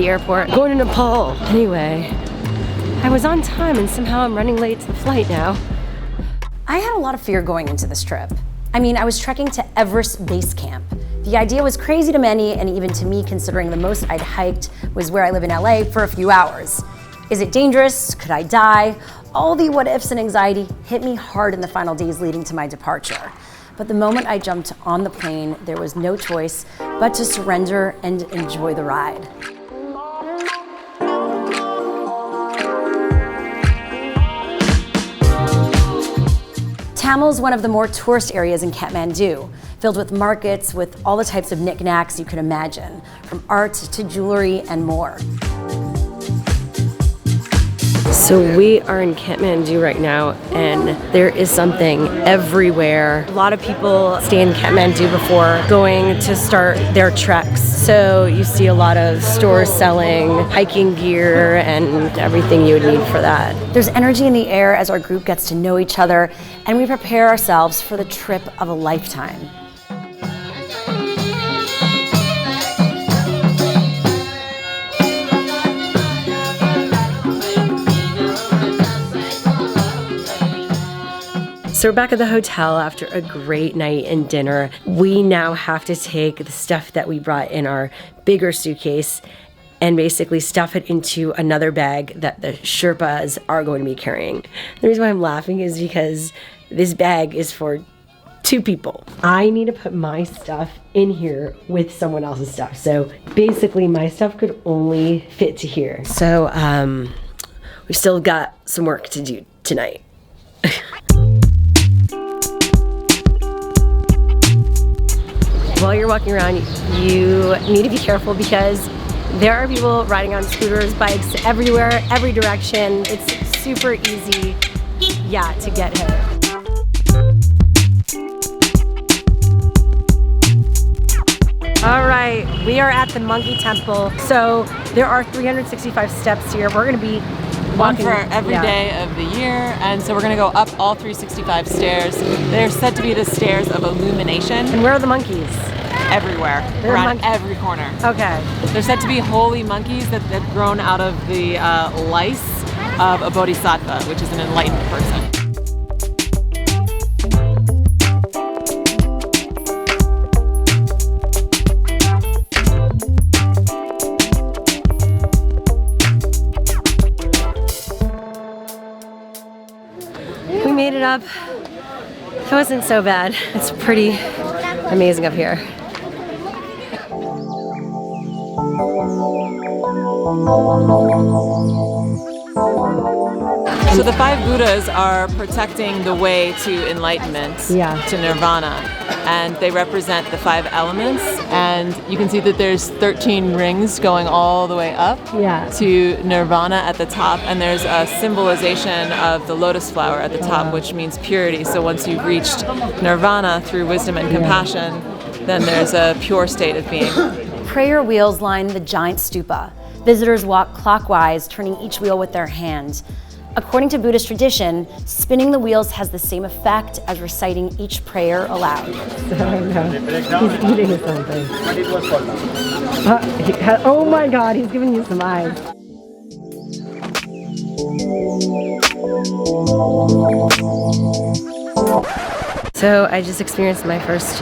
the airport. I'm going to Nepal. Anyway, I was on time and somehow I'm running late to the flight now. I had a lot of fear going into this trip. I mean, I was trekking to Everest Basecamp. The idea was crazy to many, and even to me, considering the most I'd hiked was where I live in LA for a few hours. Is it dangerous? Could I die? All the what ifs and anxiety hit me hard in the final days leading to my departure. But the moment I jumped on the plane, there was no choice but to surrender and enjoy the ride. Tamil is one of the more tourist areas in Kathmandu, filled with markets with all the types of knickknacks you could imagine, from art to jewelry and more. So we are in Kathmandu right now, and there is something everywhere. A lot of people stay in Kathmandu before going to start their treks. So you see a lot of stores selling hiking gear and everything you would need for that. There's energy in the air as our group gets to know each other, and we prepare ourselves for the trip of a lifetime. So we're back at the hotel after a great night and dinner. We now have to take the stuff that we brought in our bigger suitcase and basically stuff it into another bag that the Sherpas are going to be carrying. The reason why I'm laughing is because this bag is for 2 people. I need to put my stuff in here with someone else's stuff. So basically my stuff could only fit to here. So we've still got some work to do tonight. While you're walking around, you need to be careful because there are people riding on scooters, bikes everywhere, every direction. It's super easy, to get hit. All right, we are at the Monkey Temple. So there are 365 steps here. We're gonna be one for every day of the year, and so we're going to go up all 365 stairs. They're said to be the stairs of illumination. And where are the monkeys? Everywhere, around every corner. Okay. They're said to be holy monkeys that have grown out of the lice of a bodhisattva, which is an enlightened person. We made it up. It wasn't so bad. It's pretty amazing up here. So the 5 Buddhas are protecting the way to enlightenment, to nirvana, and they represent the 5 elements. And you can see that there's 13 rings going all the way up to nirvana at the top, and there's a symbolization of the lotus flower at the top, which means purity. So once you've reached nirvana through wisdom and compassion, then there's a pure state of being. Prayer wheels line the giant stupa. Visitors walk clockwise, turning each wheel with their hand. According to Buddhist tradition, spinning the wheels has the same effect as reciting each prayer aloud. He's eating something. Oh my God, he's giving you some eyes. So I just experienced my first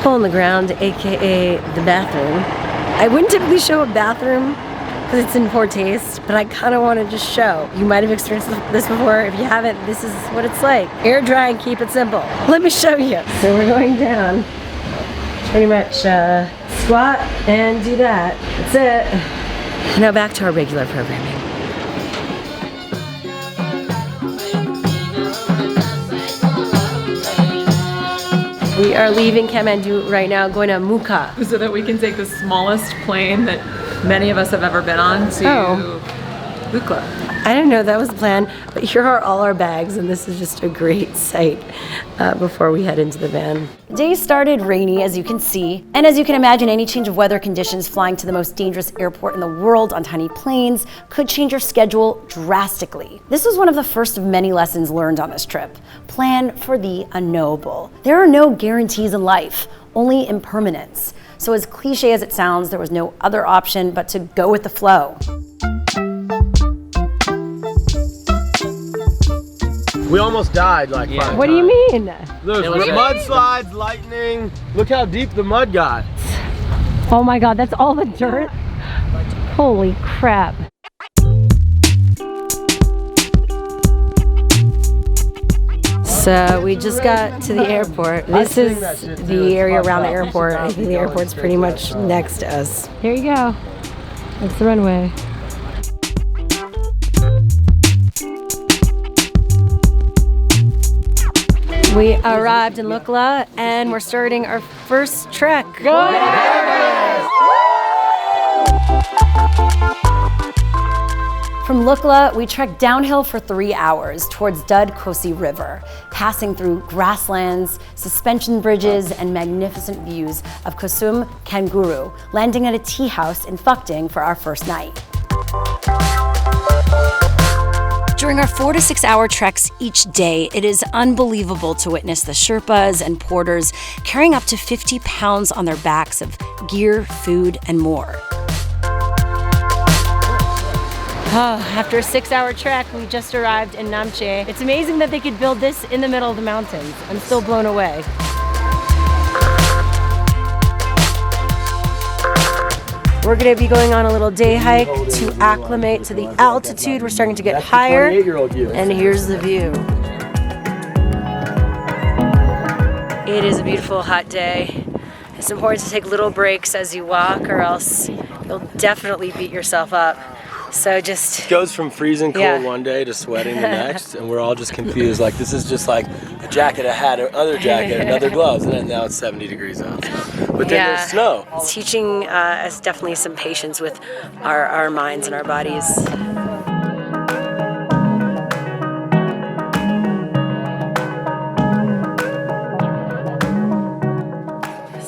hole in the ground, aka the bathroom. I wouldn't typically show a bathroom because it's in poor taste, but I kind of want to just show. You might have experienced this before. If you haven't, this is what it's like. Air dry and keep it simple. Let me show you. So we're going down. Pretty much squat and do that. That's it. Now back to our regular programming. We are leaving Kathmandu right now, going to Mukha. So that we can take the smallest plane that many of us have ever been on to Lukla. I didn't know that was the plan, but here are all our bags, and this is just a great sight before we head into the van. Day started rainy, as you can see, and as you can imagine, any change of weather conditions flying to the most dangerous airport in the world on tiny planes could change your schedule drastically. This was one of the first of many lessons learned on this trip. Plan for the unknowable. There are no guarantees in life, only impermanence. So as cliche as it sounds, there was no other option but to go with the flow. We almost died like 5 times. What do you mean? There's mudslides, lightning. Look how deep the mud got. Oh my God, that's all the dirt? Holy crap. So we just got to the airport. This is the area around the airport. I think the airport's pretty much next to us. Here you go. That's the runway. We arrived in Lukla and we're starting our first trek. Go Everest! From Lukla, we trekked downhill for 3 hours towards Dud Kosi River, passing through grasslands, suspension bridges, and magnificent views of Kusum Kanguru, landing at a tea house in Phukting for our first night. During our 4 to 6 hour treks each day, it is unbelievable to witness the Sherpas and porters carrying up to 50 pounds on their backs of gear, food, and more. Oh, after a 6-hour trek, we just arrived in Namche. It's amazing that they could build this in the middle of the mountains. I'm still blown away. We're gonna be going on a little day hike to acclimate to the altitude. We're starting to get higher, and here's the view. It is a beautiful hot day. It's important to take little breaks as you walk, or else you'll definitely beat yourself up. So just It goes from freezing cold one day to sweating the next, and we're all just confused. Like, this is just like a jacket, a hat, another jacket, another gloves, and then now it's 70 degrees out. But then there's snow. It's teaching us definitely some patience with our minds and our bodies.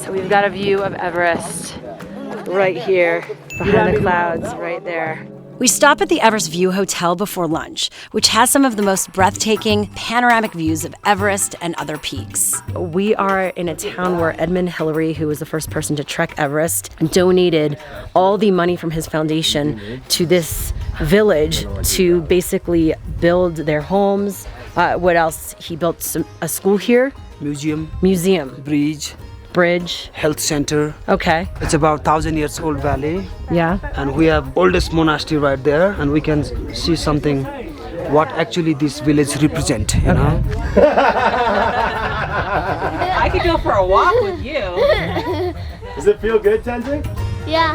So we've got a view of Everest right here, behind the clouds, right there. We stop at the Everest View Hotel before lunch, which has some of the most breathtaking panoramic views of Everest and other peaks. We are in a town where tenzing-hillary, who was the first person to trek Everest, donated all the money from his foundation to this village to basically build their homes. What else? He built a school here. Museum, Bridge. health center. Okay. It's about 1,000 years old valley, Yeah. and we have oldest monastery right there, and we can see something what actually this village represent, you know. I could go for a walk with you. Does it feel good, Tenzing? Yeah.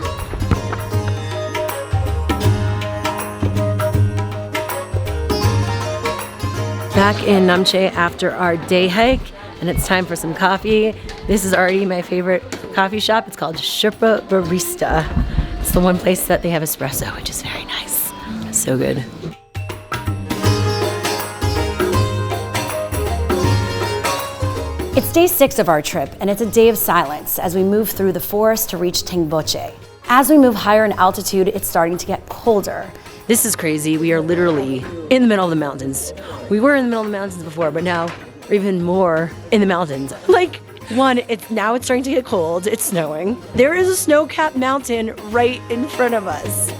Back in Namche after our day hike, and it's time for some coffee. This is already my favorite coffee shop. It's called Sherpa Barista. It's the one place that they have espresso, which is very nice. So good. It's day 6 of our trip, and it's a day of silence as we move through the forest to reach Tengboche. As we move higher in altitude, it's starting to get colder. This is crazy. We are literally in the middle of the mountains. We were in the middle of the mountains before, but now we're even more in the mountains. Like, now it's starting to get cold. It's snowing. There is a snow-capped mountain right in front of us.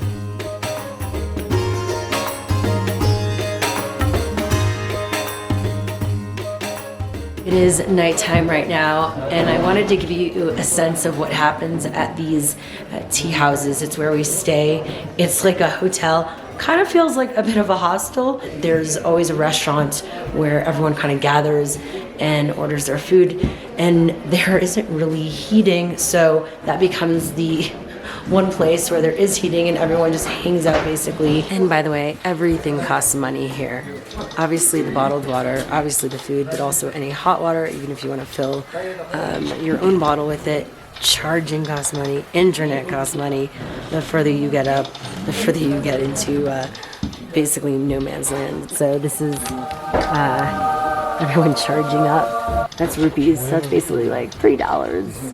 It is nighttime right now, and I wanted to give you a sense of what happens at these tea houses. It's where we stay. It's like a hotel. Kind of feels like a bit of a hostel. There's always a restaurant where everyone kind of gathers and orders their food, and there isn't really heating, so that becomes the one place where there is heating and everyone just hangs out basically. And by the way, everything costs money here. Obviously the bottled water, obviously the food, but also any hot water, even if you want to fill your own bottle with it. Charging costs money, internet costs money. The further you get up, the further you get into basically no man's land. So this is everyone charging up. That's rupees, so that's basically like $3.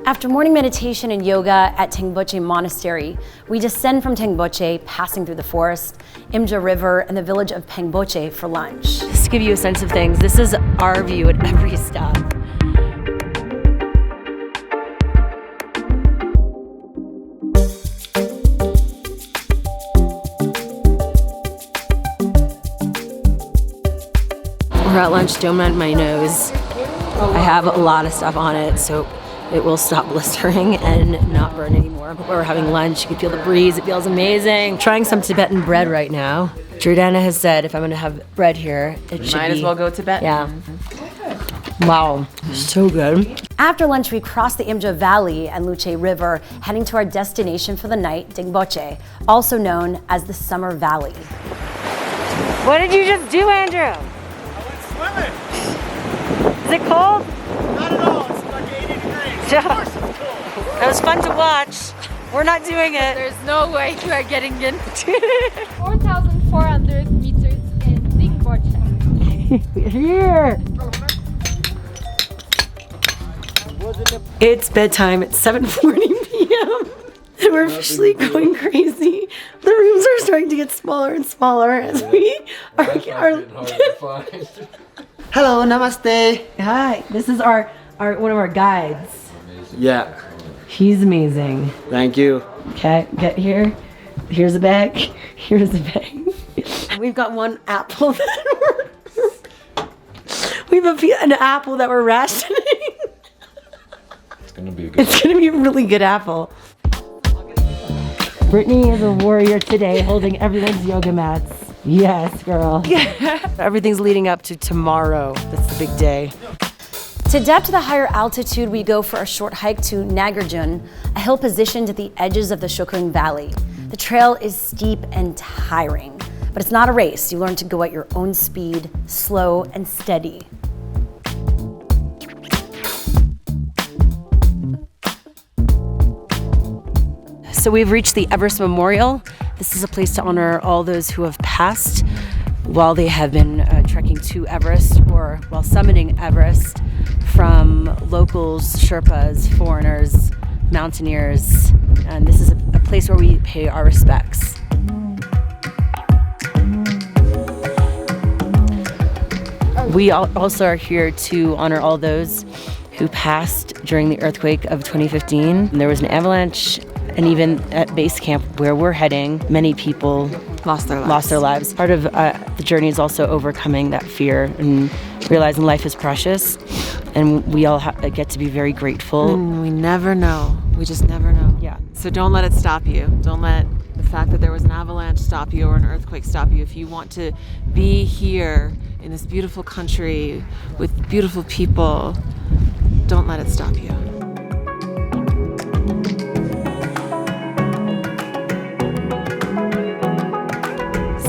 After morning meditation and yoga at Tengboche Monastery, we descend from Tengboche, passing through the forest, Imja River, and the village of Pengboche for lunch. Just to give you a sense of things, this is our view at every stop. We're at lunch, don't mind my nose. I have a lot of stuff on it, so it will stop blistering and not burn anymore. But we're having lunch, you can feel the breeze, it feels amazing. Trying some Tibetan bread right now. Jordana has said if I'm gonna have bread here, it should Might as well go Tibetan. Yeah. Wow, so good. After lunch, we crossed the Imja Valley and Luce River, heading to our destination for the night, Dingboche, also known as the Summer Valley. What did you just do, Andrew? I went swimming. Is it cold? Not at all. It's like 80 degrees. Yeah. Of course it's cool. It was fun to watch. We're not doing it. There's no way you are getting in. 4,400 meters in Dingboche. We're here. It's bedtime. It's 7:40 p.m. and we're officially going crazy. The rooms are starting to get smaller and smaller as we are. Hello, namaste. Hi, this is our one of our guides. Yeah, He's amazing. thank you. Okay, get here. Here's a bag. Here's a bag. We've got one apple that we have an apple that we're rationing. It's gonna be a good. It's gonna be a really good apple. Brittany is a warrior today, holding everyone's yoga mats. Yes, girl. Everything's leading up to tomorrow. That's the big day. To adapt to the higher altitude, we go for a short hike to Nagarjun, a hill positioned at the edges of the Shokung Valley. The trail is steep and tiring, but it's not a race. You learn to go at your own speed, slow and steady. So we've reached the Everest Memorial. This is a place to honor all those who have passed while they have been trekking to Everest or while summiting Everest, from locals, Sherpas, foreigners, mountaineers. And this is a place where we pay our respects. We also are here to honor all those who passed during the earthquake of 2015. There was an avalanche, and even at base camp where we're heading, many people Lost their lives. Part of the journey is also overcoming that fear and realizing life is precious, and we all get to be very grateful. We never know. We just never know. Yeah. So don't let it stop you. Don't let the fact that there was an avalanche stop you or an earthquake stop you. If you want to be here in this beautiful country with beautiful people, don't let it stop you.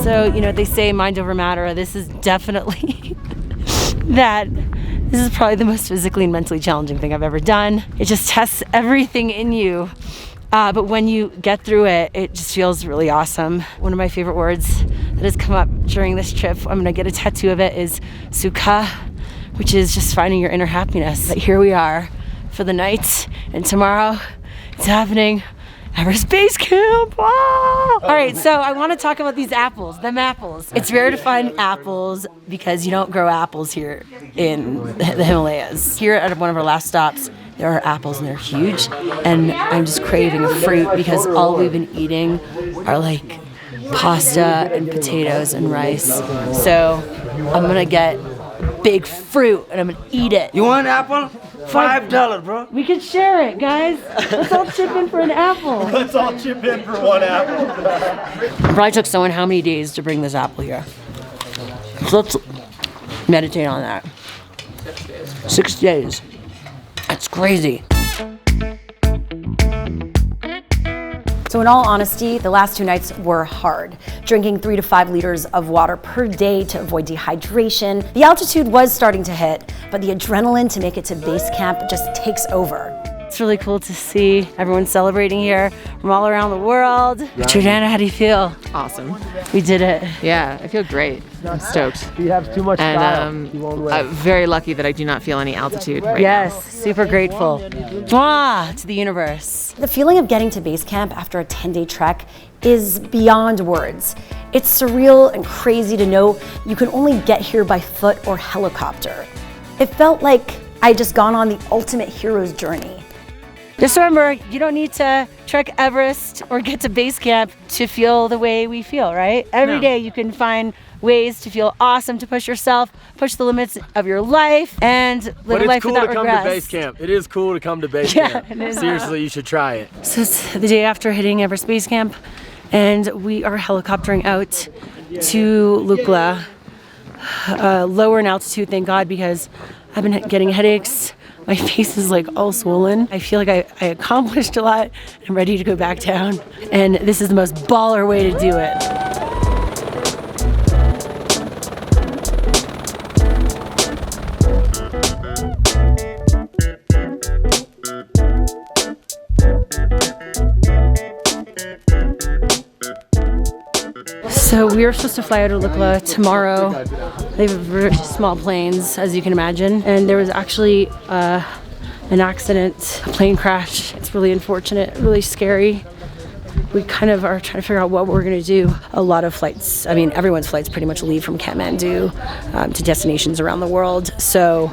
So, you know, they say mind over matter. This is definitely that. This is probably the most physically and mentally challenging thing I've ever done. It just tests everything in you. But when you get through it, it just feels really awesome. One of my favorite words that has come up during this trip, I'm gonna get a tattoo of it, is sukha, which is just finding your inner happiness. But here we are for the night, and tomorrow it's happening. Everest Basecamp! Wow! All right, so I want to talk about these apples, them apples. It's rare to find apples because you don't grow apples here in the Himalayas. Here at one of our last stops, there are apples and they're huge, and I'm just craving a fruit because all we've been eating are like pasta and potatoes and rice. So I'm gonna get big fruit and I'm gonna eat it. You want an apple? $5, bro. We can share it, guys. Let's all chip in for an apple. Let's all chip in for one apple. It probably took someone how many days to bring this apple here? So let's meditate on that. 6 days. That's crazy. So in all honesty, the last 2 nights were hard. Drinking 3 to 5 liters of water per day to avoid dehydration. The altitude was starting to hit, but the adrenaline to make it to base camp just takes over. It's really cool to see everyone celebrating here from all around the world. Jordana, how do you feel? Awesome. We did it. Yeah, I feel great. I'm stoked. You have too much And I'm very lucky that I do not feel any altitude right Yes, super grateful. Mwah, to the universe. The feeling of getting to base camp after a 10-day trek is beyond words. It's surreal and crazy to know you can only get here by foot or helicopter. It felt like I'd just gone on the ultimate hero's journey. Just remember, you don't need to trek Everest or get to base camp to feel the way we feel, right? Every day you can find ways to feel awesome, to push yourself, push the limits of your life, and live a life without regrets. But it's cool to come to base camp. It is cool to come to base camp. Seriously, you should try it. So it's the day after hitting Everest Basecamp, and we are helicoptering out to Lukla, lower in altitude, thank God, because I've been getting headaches. My face is like all swollen. I feel like I accomplished a lot. I'm ready to go back down, and this is the most baller way to do it. So we are supposed to fly out of Lukla tomorrow. They have very small planes, as you can imagine, and there was actually an accident, a plane crash. It's really unfortunate, really scary. We kind of are trying to figure out what we're going to do. A lot of flights, I mean, everyone's flights pretty much leave from Kathmandu to destinations around the world. So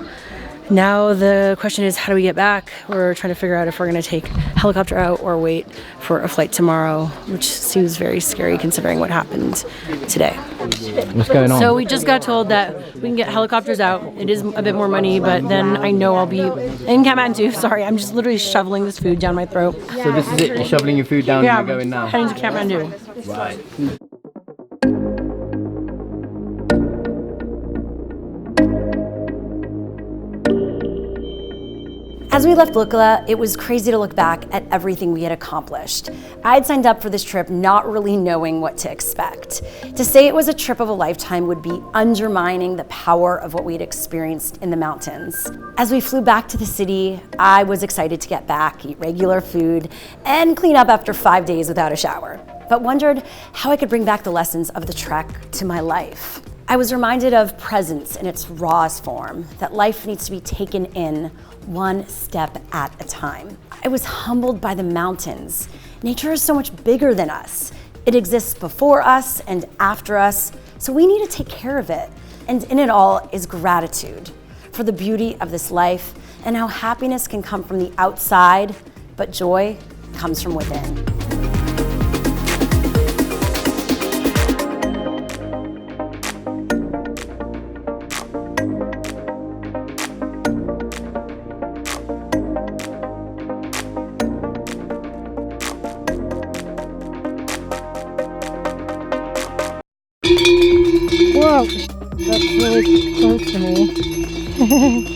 now the question is, how do we get back? We're trying to figure out if we're going to take helicopter out or wait for a flight tomorrow, which seems very scary considering what happened today. What's going on? So we just got told that we can get helicopters out. It is a bit more money, but then I know I'll be in Kathmandu. Sorry, I'm just literally shoveling this food down my throat. So this is it? You're shoveling your food down and you're going now? Heading to Kathmandu. Right. As we left Lukla, it was crazy to look back at everything we had accomplished. I'd signed up for this trip not really knowing what to expect. To say it was a trip of a lifetime would be undermining the power of what we'd experienced in the mountains. As we flew back to the city, I was excited to get back, eat regular food, and clean up after 5 days without a shower, but wondered how I could bring back the lessons of the trek to my life. I was reminded of presence in its rawest form, that life needs to be taken in one step at a time. I was humbled by the mountains. Nature is so much bigger than us. It exists before us and after us, so we need to take care of it. And in it all is gratitude for the beauty of this life and how happiness can come from the outside, but joy comes from within. Whoa, that's really close to me.